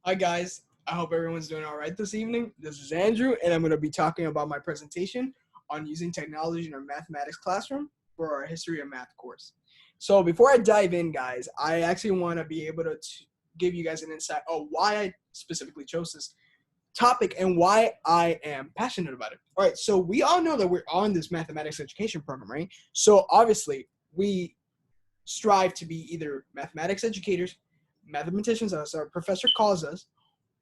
Hi guys, I hope everyone's doing all right this evening. This is Andrew, and I'm going to be talking about my presentation on using technology in our mathematics classroom for our history of math course. So before I dive in, guys, I actually want to be able to give you guys an insight of why I specifically chose this topic and why I am passionate about it. All right, so we all know that we're on this mathematics education program, right? So obviously, we strive to be either mathematics educators, mathematicians, as our professor calls us,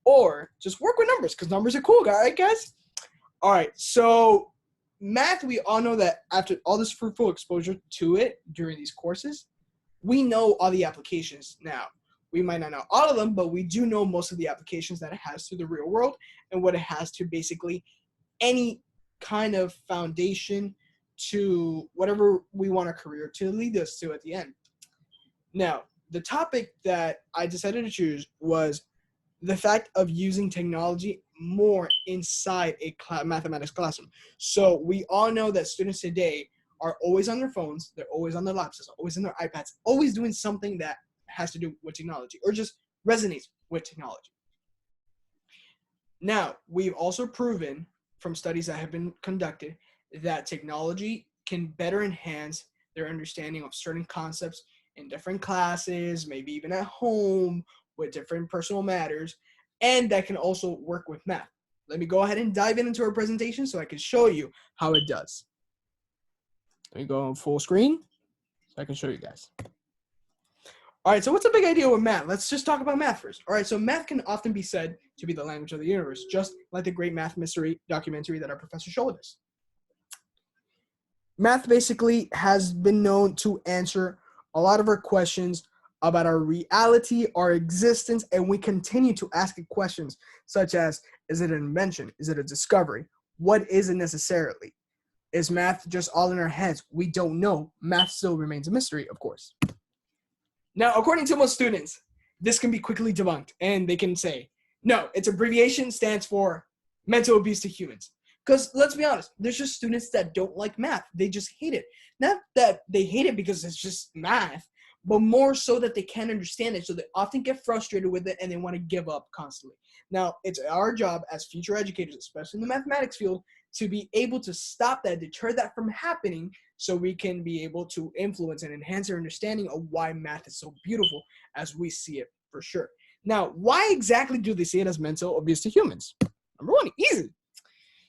or just work with numbers because numbers are cool, right, guys? All right, so math, we all know that after all this fruitful exposure to it during these courses, we know all the applications now. We might not know all of them, but we do know most of the applications that it has to the real world and what it has to basically any kind of foundation to whatever we want our career to lead us to at the end. Now, the topic that I decided to choose was the fact of using technology more inside a mathematics classroom. So we all know that students today are always on their phones, they're always on their laptops, always on their iPads, always doing something that has to do with technology or just resonates with technology. Now, we've also proven from studies that have been conducted that technology can better enhance their understanding of certain concepts in different classes, maybe even at home with different personal matters, and that can also work with math. Let me go ahead and dive into our presentation so I can show you how it does. Let me go on full screen so I can show you guys. All right, so what's the big idea with math? Let's just talk about math first. All right, so math can often be said to be the language of the universe, just like the great math mystery documentary that our professor showed us. Math basically has been known to answer a lot of our questions about our reality, our existence, and we continue to ask it questions such as, is it an invention? Is it a discovery? What is it necessarily? Is math just all in our heads? We don't know. Math still remains a mystery, of course. Now, according to most students, this can be quickly debunked, and they can say, no, its abbreviation stands for mental abuse to humans. Because let's be honest, there's just students that don't like math. They just hate it. Not that they hate it because it's just math, but more so that they can't understand it. So they often get frustrated with it and they want to give up constantly. Now, it's our job as future educators, especially in the mathematics field, to be able to stop that, deter that from happening, so we can be able to influence and enhance our understanding of why math is so beautiful as we see it for sure. Now, why exactly do they see it as mental abuse to humans? Number one, easy.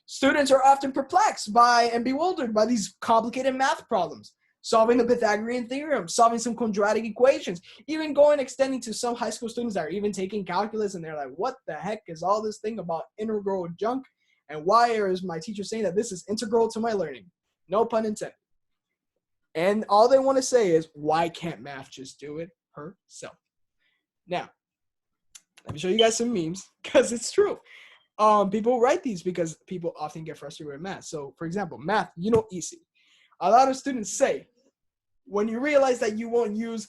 Students are often perplexed by and bewildered by these complicated math problems, solving the Pythagorean theorem, solving some quadratic equations, even extending to some high school students that are even taking calculus, and they're like, what the heck is all this thing about integral junk? And why is my teacher saying that this is integral to my learning? No pun intended. And all they want to say is, why can't math just do it herself? Now, let me show you guys some memes, because it's true. People write these because people often get frustrated with math. So, for example, math, easy. A lot of students say, when you realize that you won't use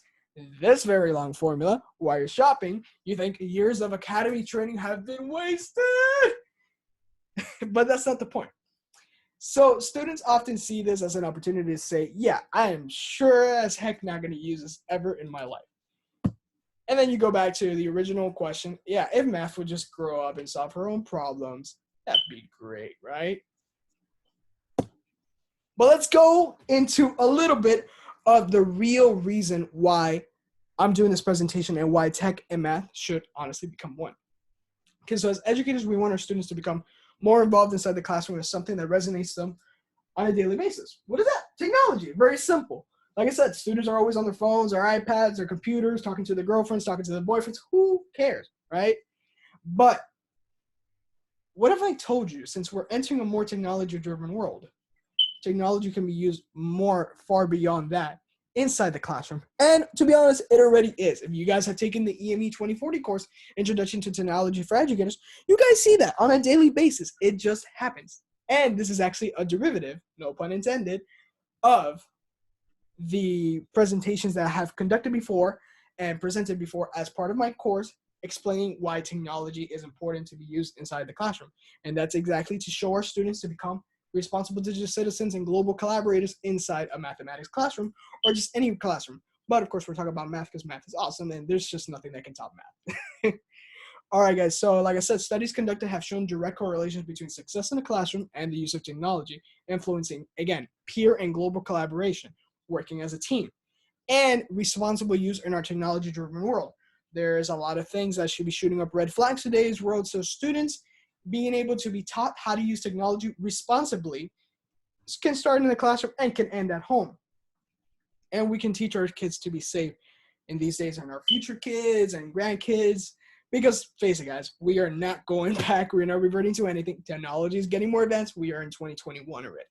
this very long formula while you're shopping, you think years of academy training have been wasted. But that's not the point. So students often see this as an opportunity to say, yeah, I am sure as heck not going to use this ever in my life. And then you go back to the original question. Yeah, if math would just grow up and solve her own problems, that'd be great, right? But let's go into a little bit of the real reason why I'm doing this presentation and why tech and math should honestly become one. Okay, so as educators, we want our students to become more involved inside the classroom with something that resonates them on a daily basis. What is that? Technology. Very simple. Like I said, students are always on their phones, their iPads, their computers, talking to their girlfriends, talking to their boyfriends. Who cares, right? But what if I told you, since we're entering a more technology-driven world, technology can be used more far beyond that inside the classroom? And to be honest, it already is. If you guys have taken the EME 2040 course, Introduction to Technology for Educators, you guys see that on a daily basis. It just happens. And this is actually a derivative, no pun intended, of the presentations that I have conducted before and presented before as part of my course, explaining why technology is important to be used inside the classroom. And that's exactly to show our students to become responsible digital citizens and global collaborators inside a mathematics classroom or just any classroom. But of course, we're talking about math because math is awesome and there's just nothing that can top math. All right, guys. So, like I said, studies conducted have shown direct correlations between success in the classroom and the use of technology, influencing, again, peer and global collaboration, working as a team, and responsible use in our technology-driven world. There's a lot of things that should be shooting up red flags today's world. So, students being able to be taught how to use technology responsibly can start in the classroom and can end at home. And we can teach our kids to be safe in these days and our future kids and grandkids. Because face it, guys, we are not going back. We're not reverting to anything. Technology is getting more advanced. We are in 2021 already.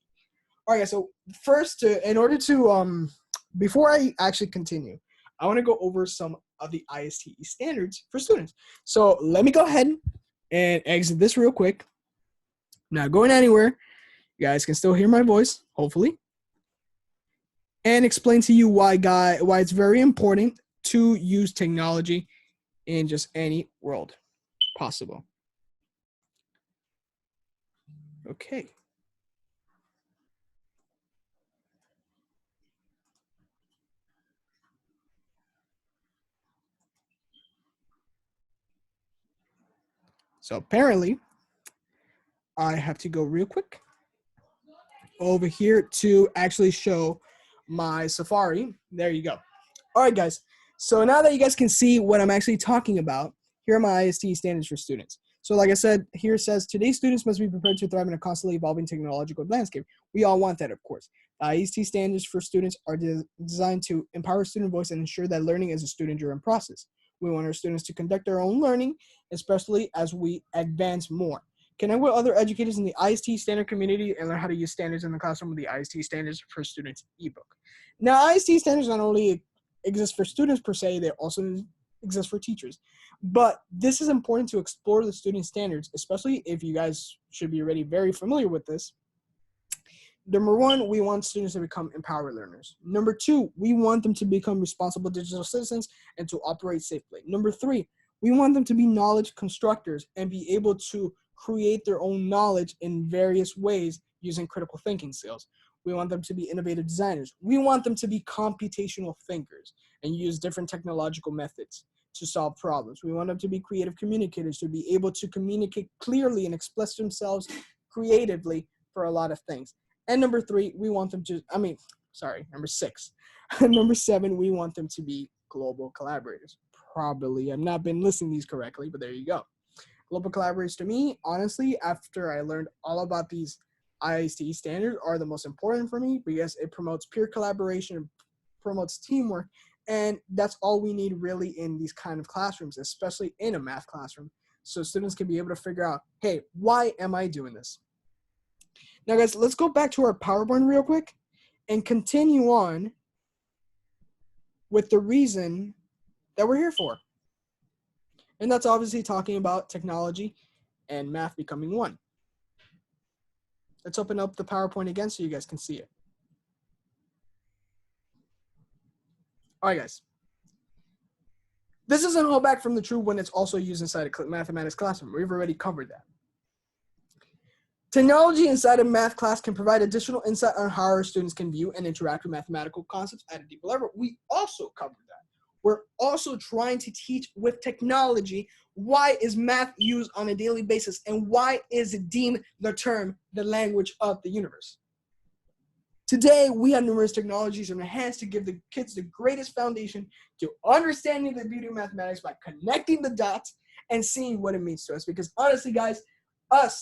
All right, guys. So first, in order to before I actually continue, I want to go over some of the ISTE standards for students. So let me go ahead and exit this real quick. Not going anywhere. You guys can still hear my voice, hopefully, and explain to you why it's very important to use technology in just any world possible. Okay. So apparently, I have to go real quick over here to actually show my Safari. There you go. All right, guys. So now that you guys can see what I'm actually talking about, here are my ISTE standards for students. So like I said, here it says, today's students must be prepared to thrive in a constantly evolving technological landscape. We all want that, of course. The ISTE standards for students are designed to empower student voice and ensure that learning is a student-driven process. We want our students to conduct their own learning, especially as we advance more. Connect with other educators in the ISTE standard community and learn how to use standards in the classroom with the ISTE Standards for Students ebook. Now, ISTE standards not only exist for students per se, they also exist for teachers. But this is important to explore the student standards, especially if you guys should be already very familiar with this. Number one, we want students to become empowered learners. Number two, we want them to become responsible digital citizens and to operate safely. Number three, we want them to be knowledge constructors and be able to create their own knowledge in various ways using critical thinking skills. We want them to be innovative designers. We want them to be computational thinkers and use different technological methods to solve problems. We want them to be creative communicators, to be able to communicate clearly and express themselves creatively for a lot of things. And number three, we want them to, number six. Number seven, we want them to be global collaborators. Probably, I've not been listing these correctly, but there you go. Global collaborators to me, honestly, after I learned all about these ISTE standards, are the most important for me because it promotes peer collaboration, promotes teamwork, and that's all we need really in these kind of classrooms, especially in a math classroom, so students can be able to figure out, hey, why am I doing this? Now, guys, let's go back to our PowerPoint real quick and continue on with the reason that we're here for. And that's obviously talking about technology and math becoming one. Let's open up the PowerPoint again so you guys can see it. All right, guys. This isn't hold back from the truth when it's also used inside a mathematics classroom. We've already covered that. Technology inside a math class can provide additional insight on how our students can view and interact with mathematical concepts at a deeper level. We also covered that. We're also trying to teach with technology why is math used on a daily basis and why is it deemed the term, the language of the universe. Today, we have numerous technologies in our hands to give the kids the greatest foundation to understanding the beauty of mathematics by connecting the dots and seeing what it means to us. Because honestly, guys,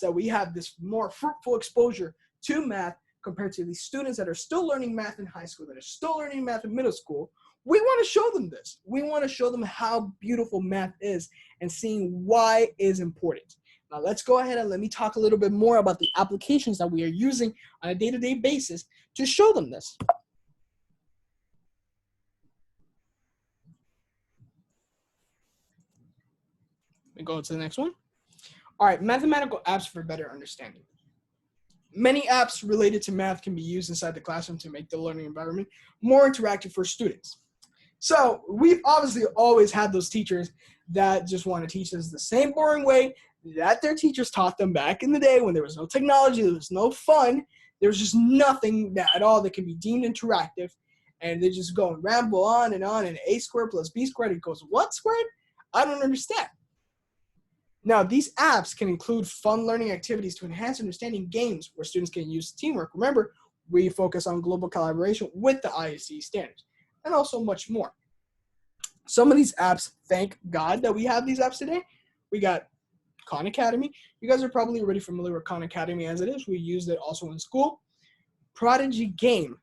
that we have this more fruitful exposure to math compared to these students that are still learning math in high school, that are still learning math in middle school, we want to show them this. We want to show them how beautiful math is and seeing why it is important. Now let's go ahead and let me talk a little bit more about the applications that we are using on a day-to-day basis to show them this. We go to the next one. All right, mathematical apps for better understanding. Many apps related to math can be used inside the classroom to make the learning environment more interactive for students. So we've obviously always had those teachers that just want to teach us the same boring way that their teachers taught them back in the day when there was no technology, there was no fun, there was just nothing that at all that can be deemed interactive, and they just go and ramble on and a squared plus b squared equals what squared? I don't understand. Now, these apps can include fun learning activities to enhance understanding, games where students can use teamwork. Remember, we focus on global collaboration with the ISC standards, and also much more. Some of these apps, thank God that we have these apps today. We got Khan Academy. You guys are probably already familiar with Khan Academy as it is. We used it also in school. Prodigy Game.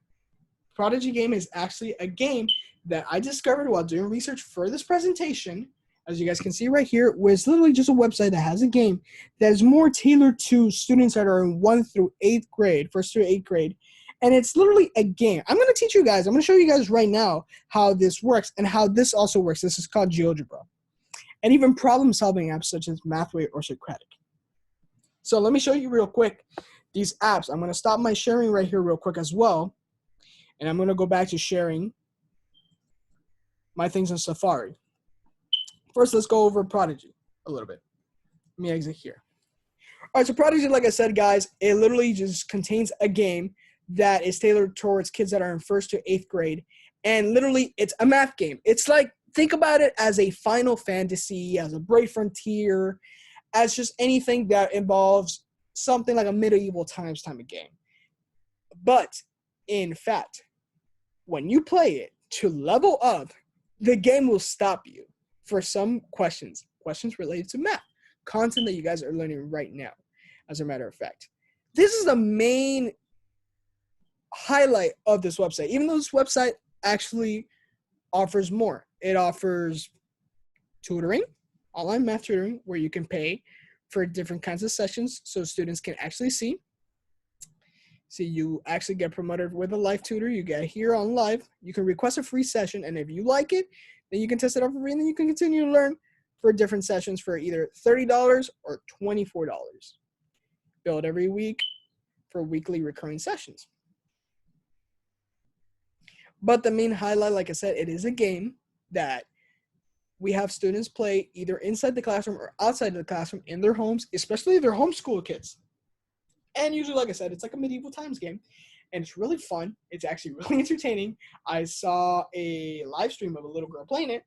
Prodigy Game is actually a game that I discovered while doing research for this presentation. As you guys can see right here, where it's literally just a website that has a game that is more tailored to students that are in 1 through 8th grade, 1st through 8th grade. And it's literally a game. I'm going to teach you guys, I'm going to show you guys right now how this works and how this also works. This is called Geogebra. And even problem-solving apps such as Mathway or Socratic. So let me show you real quick these apps. I'm going to stop my sharing right here real quick as well. And I'm going to go back to sharing my things in Safari. First, let's go over Prodigy a little bit. Let me exit here. All right, so Prodigy, like I said, guys, it literally just contains a game that is tailored towards kids that are in 1st to 8th grade. And literally, it's a math game. It's like, think about it as a Final Fantasy, as a Brave Frontier, as just anything that involves something like a medieval times type of game. But, in fact, when you play it to level up, the game will stop you for some questions related to math, content that you guys are learning right now, as a matter of fact. This is the main highlight of this website, even though this website actually offers more. It offers tutoring, online math tutoring, where you can pay for different kinds of sessions so students can actually see. So you actually get promoted with a live tutor. You get here on live. You can request a free session, and if you like it, then you can test it out for free, and then you can continue to learn for different sessions for either $30 or $24. Billed every week for weekly recurring sessions. But the main highlight, like I said, it is a game that we have students play either inside the classroom or outside of the classroom in their homes, especially if they're homeschool kids. And usually, like I said, it's like a medieval times game, and it's really fun. It's actually really entertaining. I saw a live stream of a little girl playing it,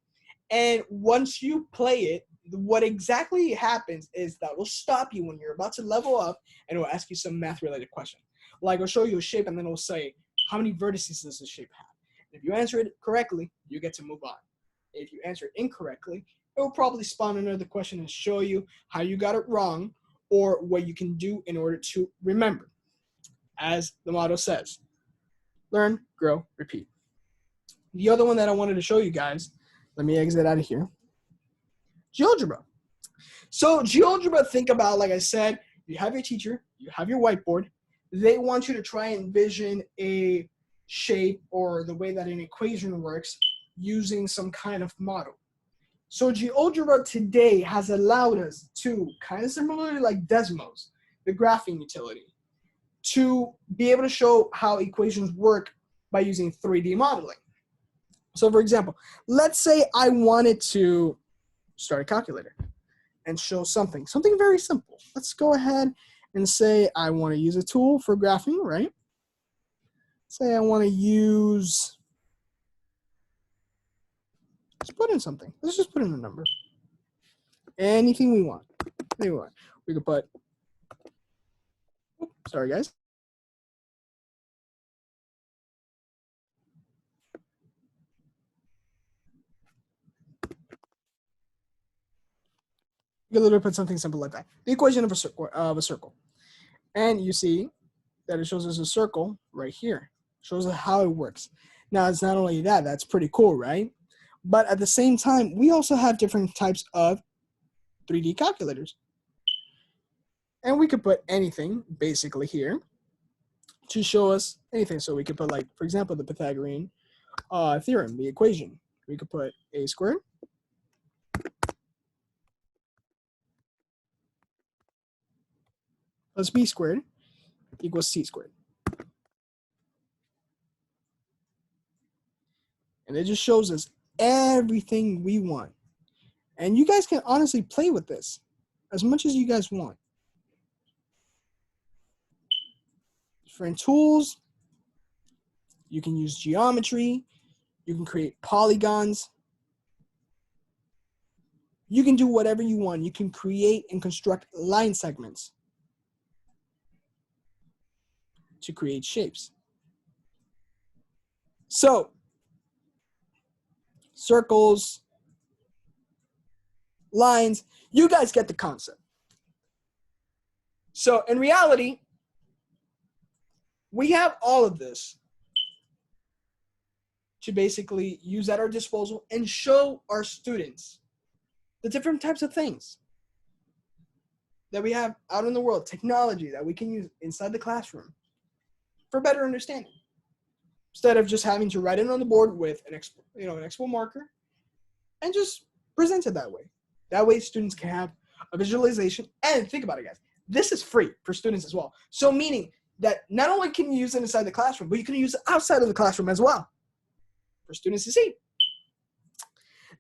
and once you play it, what exactly happens is that will stop you when you're about to level up, and it will ask you some math-related question. Like, it'll show you a shape, and then it'll say, how many vertices does this shape have? And if you answer it correctly, you get to move on. If you answer it incorrectly, it will probably spawn another question and show you how you got it wrong, or what you can do in order to remember. As the motto says, learn, grow, repeat. The other one that I wanted to show you guys, let me exit out of here, Geogebra. So Geogebra, think about, like I said, you have your teacher, you have your whiteboard, they want you to try and envision a shape or the way that an equation works using some kind of model. So Geogebra today has allowed us to, kind of similarly like Desmos, the graphing utility, to be able to show how equations work by using 3D modeling. So for example, let's say I wanted to start a calculator and show something very simple. Let's go ahead and say I want to use a tool for graphing, right? Say I want to use, let's put in something. Let's just put in a number. Anything we want. We could put, sorry guys. You could literally put something simple like that. The equation of a circle. And you see that it shows us a circle right here. Shows us how it works. Now, it's not only that, that's pretty cool, right? But at the same time, we also have different types of 3D calculators. And we could put anything basically here to show us anything. So we could put, like, for example, the Pythagorean theorem, the equation. We could put a squared plus b squared equals c squared. And it just shows us everything we want. And you guys can honestly play with this as much as you guys want. Different tools. You can use geometry. You can create polygons. You can do whatever you want. You can create and construct line segments to create shapes. So, circles, lines, you guys get the concept. So, in reality, we have all of this to basically use at our disposal and show our students the different types of things that we have out in the world, technology that we can use inside the classroom for better understanding. Instead of just having to write it on the board with an expo marker and just present it that way. That way students can have a visualization. And think about it, guys. This is free for students as well. So meaning that not only can you use it inside the classroom, but you can use it outside of the classroom as well for students to see.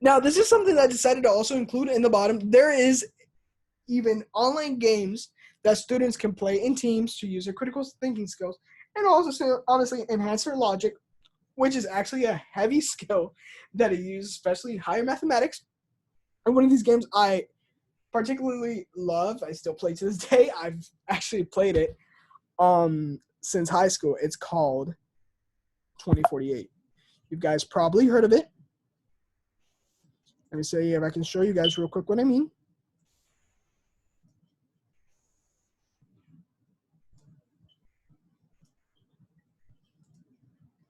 Now, this is something that I decided to also include in the bottom. There is even online games that students can play in teams to use their critical thinking skills and also honestly enhance their logic, which is actually a heavy skill that is used, especially in higher mathematics. And one of these games I particularly love, I still play to this day. I've actually played it since high school. It's called 2048. You guys probably heard of it. Let me see if I can show you guys real quick what I mean.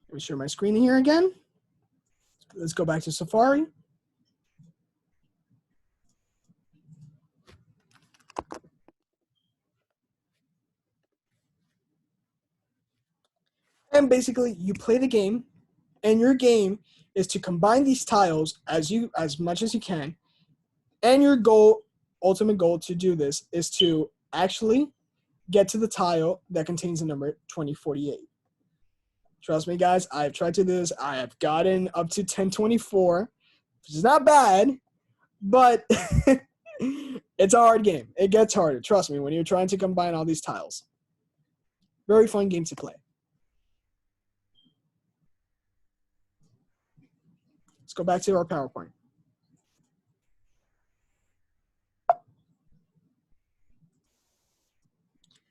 Let me share my screen here again. Let's go back to Safari. And basically, you play the game, and your game is to combine these tiles as much as you can. And your ultimate goal to do this is to actually get to the tile that contains the number 2048. Trust me, guys, I've tried to do this. I have gotten up to 1024, which is not bad, but it's a hard game. It gets harder, trust me, when you're trying to combine all these tiles. Very fun game to play. Let's go back to our PowerPoint.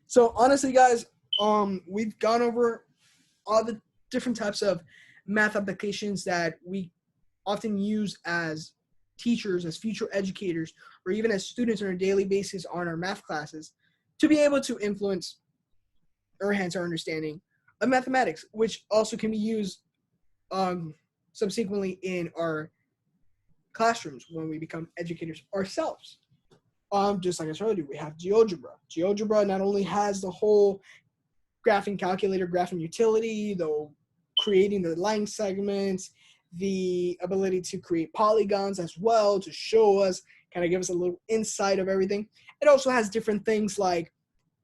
So honestly, guys, we've gone over all the different types of math applications that we often use as teachers, as future educators, or even as students on a daily basis on our math classes to be able to influence or enhance our understanding of mathematics, which also can be used subsequently in our classrooms when we become educators ourselves. Just like I told you, we have Geogebra. Geogebra not only has the whole graphing calculator, graphing utility, the creating the line segments, the ability to create polygons as well to show us, kind of give us a little insight of everything. It also has different things like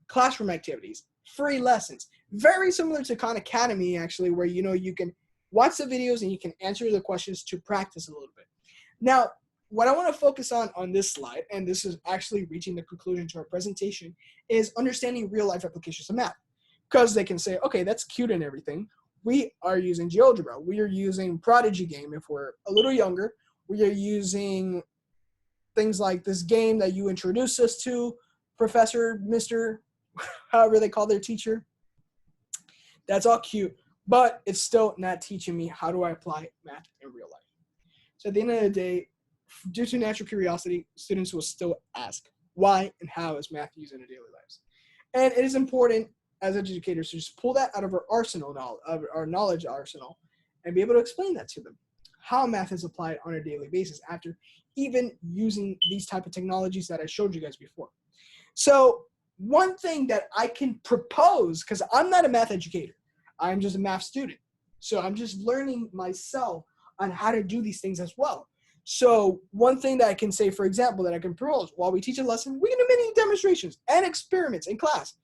classroom activities, free lessons, very similar to Khan Academy actually, where you can watch the videos and you can answer the questions to practice a little bit. Now, what I want to focus on this slide, and this is actually reaching the conclusion to our presentation, is understanding real life applications of math. Because they can say, okay, that's cute and everything. We are using GeoGebra. We are using Prodigy game if we're a little younger. We are using things like this game that you introduced us to, Professor, Mr., however they call their teacher. That's all cute, but it's still not teaching me how do I apply math in real life. So at the end of the day, due to natural curiosity, students will still ask, why and how is math used in their daily lives? And it is important as educators to just pull that out of our arsenal, of our knowledge arsenal, and be able to explain that to them, how math is applied on a daily basis after even using these type of technologies that I showed you guys before. So one thing that I can propose, because I'm not a math educator, I'm just a math student. So I'm just learning myself on how to do these things as well. So one thing that I can say, for example, that I can propose while we teach a lesson, we can do many demonstrations and experiments in class,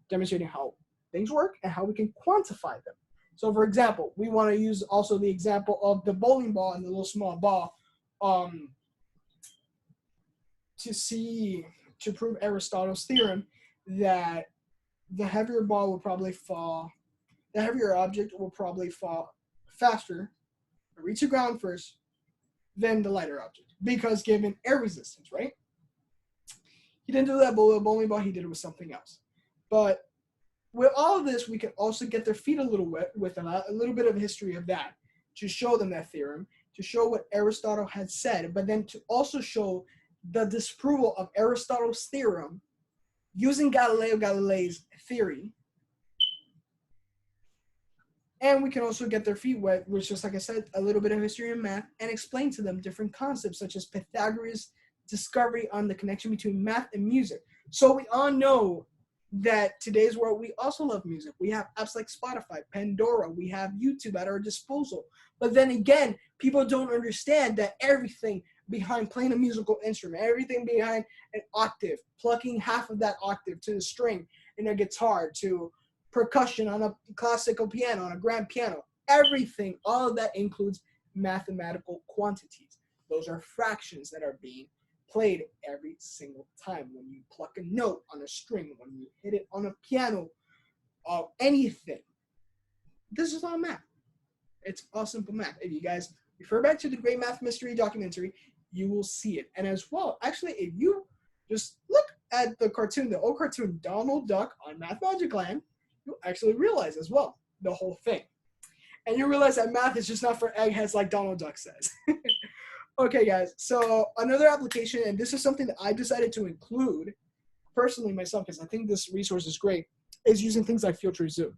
demonstrating how things work and how we can quantify them. So for example, we want to use also the example of the bowling ball and the little small ball to prove Aristotle's theorem that the heavier ball will probably fall, the heavier object will probably fall faster, reach the ground first, than the lighter object because given air resistance, right? He didn't do that with a bowling ball. He did it with something else. But with all of this, we can also get their feet a little wet with a little bit of history of that to show them that theorem, to show what Aristotle had said, but then to also show the disapproval of Aristotle's theorem using Galileo Galilei's theory. And we can also get their feet wet, which is, like I said, a little bit of history and math, and explain to them different concepts such as Pythagoras' discovery on the connection between math and music. So we all know that today's world, we also love music. We have apps like Spotify, Pandora, we have YouTube at our disposal. But then again, people don't understand that everything behind playing a musical instrument, everything behind an octave, plucking half of that octave to the string in a guitar, to percussion on a classical piano, on a grand piano, everything, all of that includes mathematical quantities. Those are fractions that are being played every single time. When you pluck a note on a string, when you hit it on a piano, anything. This is all math. It's all simple math. If you guys refer back to the Great Math Mystery documentary, you will see it. And as well, actually, if you just look at the cartoon, the old cartoon Donald Duck on Math Magic Land, you'll actually realize as well the whole thing. And you realize that math is just not for eggheads like Donald Duck says. Okay, guys, so another application, and this is something that I decided to include personally myself because I think this resource is great, is using things like Future Zoom.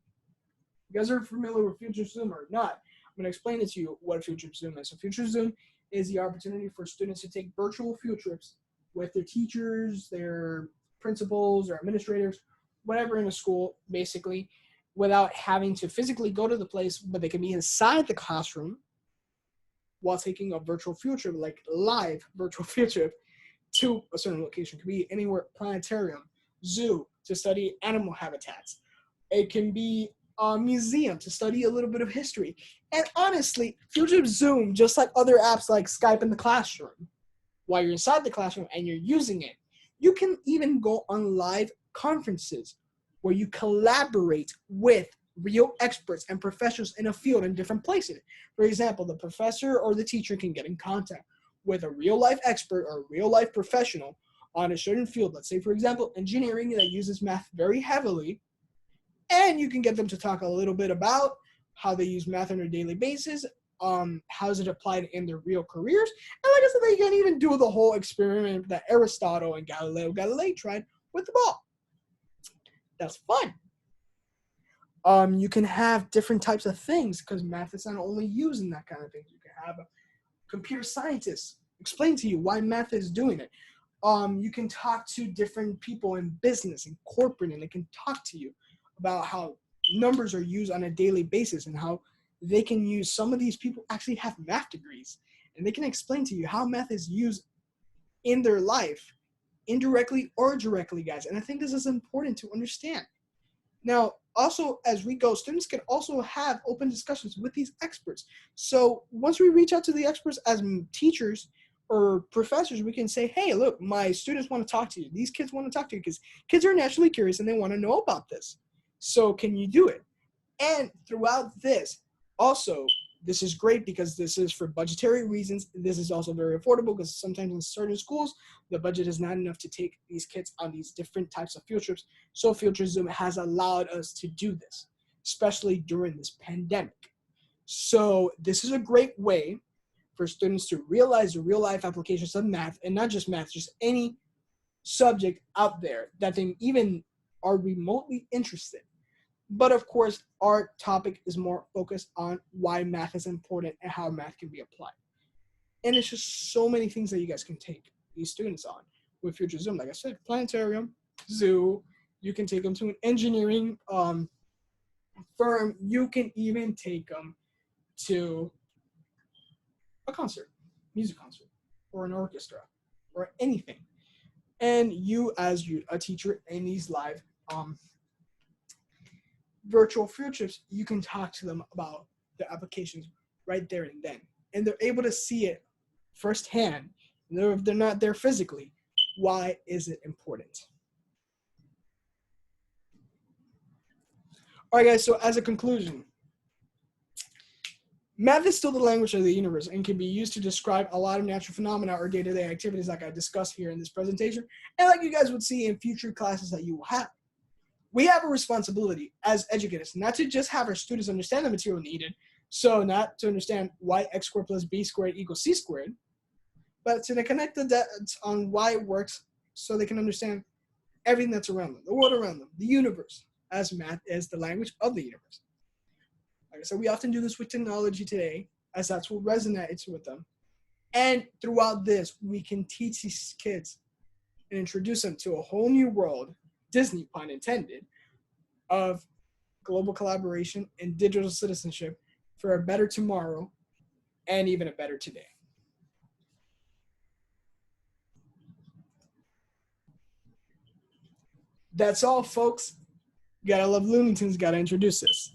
You guys are familiar with Future Zoom or not? I'm going to explain it to you what Future Zoom is. So Future Zoom is the opportunity for students to take virtual field trips with their teachers, their principals, or administrators, whatever in a school, basically, without having to physically go to the place, but they can be inside the classroom while taking a virtual field trip, like live virtual field trip to a certain location. It could be anywhere, planetarium, zoo, to study animal habitats. It can be a museum to study a little bit of history. And honestly, Future Zoom, just like other apps like Skype in the classroom, while you're inside the classroom and you're using it, you can even go on live conferences where you collaborate with real experts and professionals in a field in different places. For example, the professor or the teacher can get in contact with a real life expert or a real life professional on a certain field. Let's say, for example, engineering that uses math very heavily, and you can get them to talk a little bit about how they use math on a daily basis, how is it applied in their real careers, and like I said, they can even do the whole experiment that Aristotle and Galileo Galilei tried with the ball. That's fun. You can have different types of things because math is not only used in that kind of thing. You can have a computer scientist explain to you why math is doing it. You can talk to different people in business and corporate, and they can talk to you about how numbers are used on a daily basis and how they can use, some of these people actually have math degrees, and they can explain to you how math is used in their life, indirectly or directly, guys. And I think this is important to understand. Now, also, as we go, students can also have open discussions with these experts. So once we reach out to the experts as teachers or professors, we can say, hey, look, my students want to talk to you. These kids want to talk to you because kids are naturally curious and they want to know about this. So can you do it? And throughout this, also, this is great because this is for budgetary reasons. This is also very affordable because sometimes in certain schools, the budget is not enough to take these kids on these different types of field trips. So Future Zoom has allowed us to do this, especially during this pandemic. So this is a great way for students to realize the real life applications of math, and not just math, just any subject out there that they even are remotely interested. But of course, our topic is more focused on why math is important and how math can be applied. And it's just so many things that you guys can take these students on with Future Zoom. Like I said, planetarium, zoo, you can take them to an engineering firm. You can even take them to a concert, music concert, or an orchestra, or anything. And you, as a teacher in these live virtual field trips, you can talk to them about the applications right there and then. And they're able to see it firsthand. If they're not there physically, why is it important? All right, guys, so as a conclusion, Math is still the language of the universe and can be used to describe a lot of natural phenomena or day-to-day activities like I discussed here in this presentation, and like you guys would see in future classes that you will have. We have a responsibility as educators not to just have our students understand the material needed, so not to understand why x squared plus b squared equals c squared, but to connect the dots on why it works so they can understand everything that's around them, the world around them, the universe, as math is the language of the universe. Like I said, we often do this with technology today, as that's what resonates with them. And throughout this, we can teach these kids and introduce them to a whole new world, Disney pun intended, of global collaboration and digital citizenship for a better tomorrow and even a better today. That's all, folks. Gotta love Looney Tunes, gotta introduce this.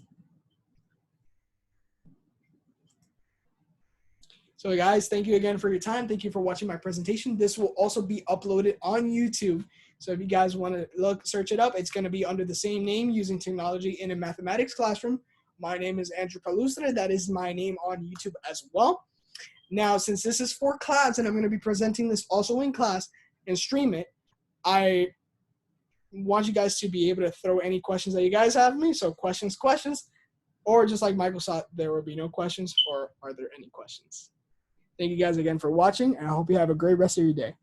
So guys, thank you again for your time. Thank you for watching my presentation. This will also be uploaded on YouTube. So if you guys want to search it up, it's going to be under the same name, Using Technology in a Mathematics Classroom. My name is Andrew Palustra. That is my name on YouTube as well. Now, since this is for class and I'm going to be presenting this also in class and stream it, I want you guys to be able to throw any questions that you guys have me. So questions, or just like Michael saw, there will be no questions, or are there any questions? Thank you guys again for watching, and I hope you have a great rest of your day.